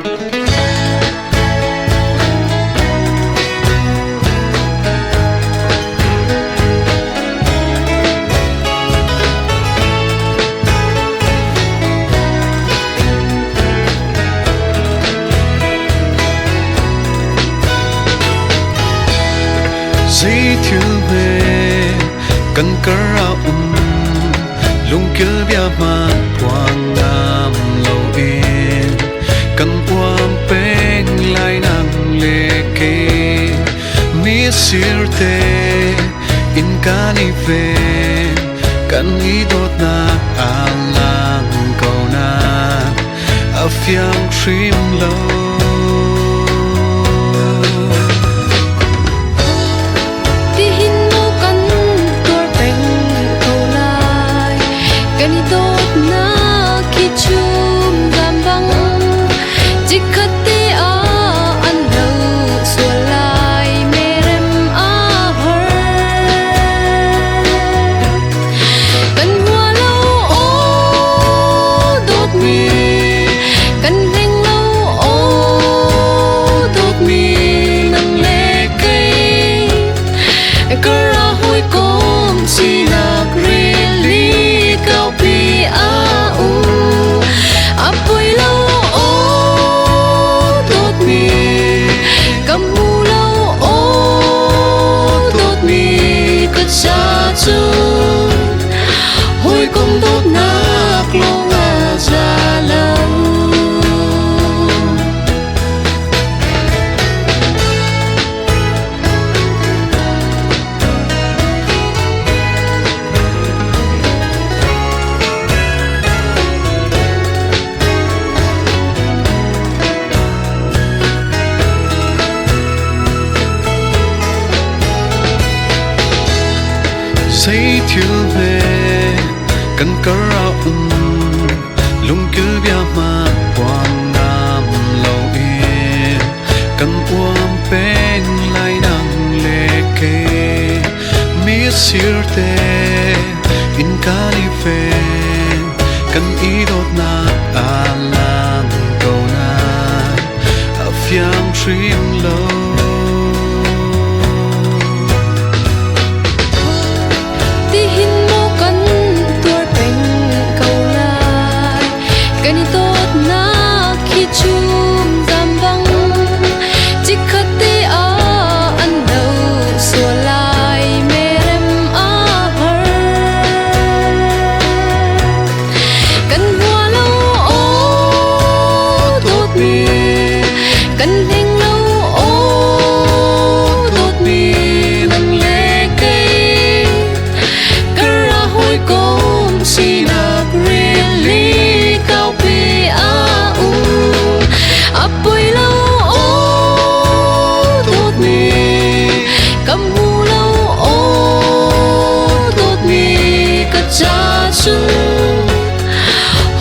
Dây thiếu về cần cỡ lung kia bia mà quang nam lâu yên cần quam beng lại nang lệ kê mi sirte in cani về cần ý đốt na alang cầu na afiang trim lâu hồi công tốt nạc lo ngà già lâu say thiếu về cần cỡ lung cứ bia mà quang nam lâu yên cần uam beng lại nang lệ kê mi sirte in cani về cần ý đốt na alang cầu na afiang trim lâu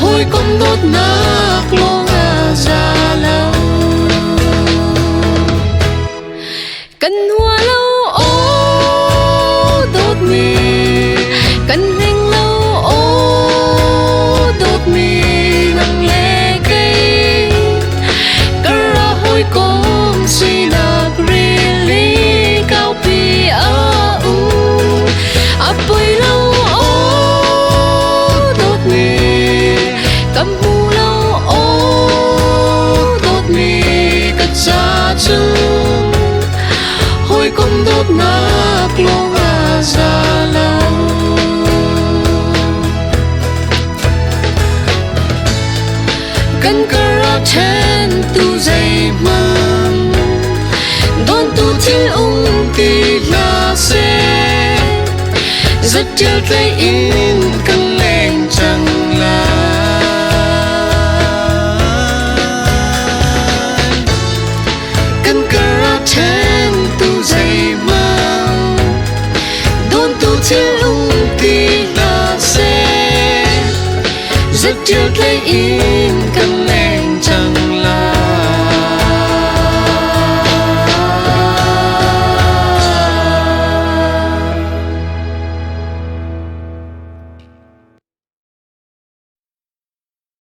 hồi công đốt nạc lo ngà già lâu cần hoa lâu ô đốt mi cần hình lâu ô đốt mi nang lệ cây cỡ ra hồi công si nạc really cao pi a u apoi lâu hồi công đốt nạc lo ngà già lâu cần cỡ ra ten tu dây mang đón tu thiên ung tì là xe rất chiều tay in cần lên chẳng là thiên ung tì là xe rất chiều tay in cần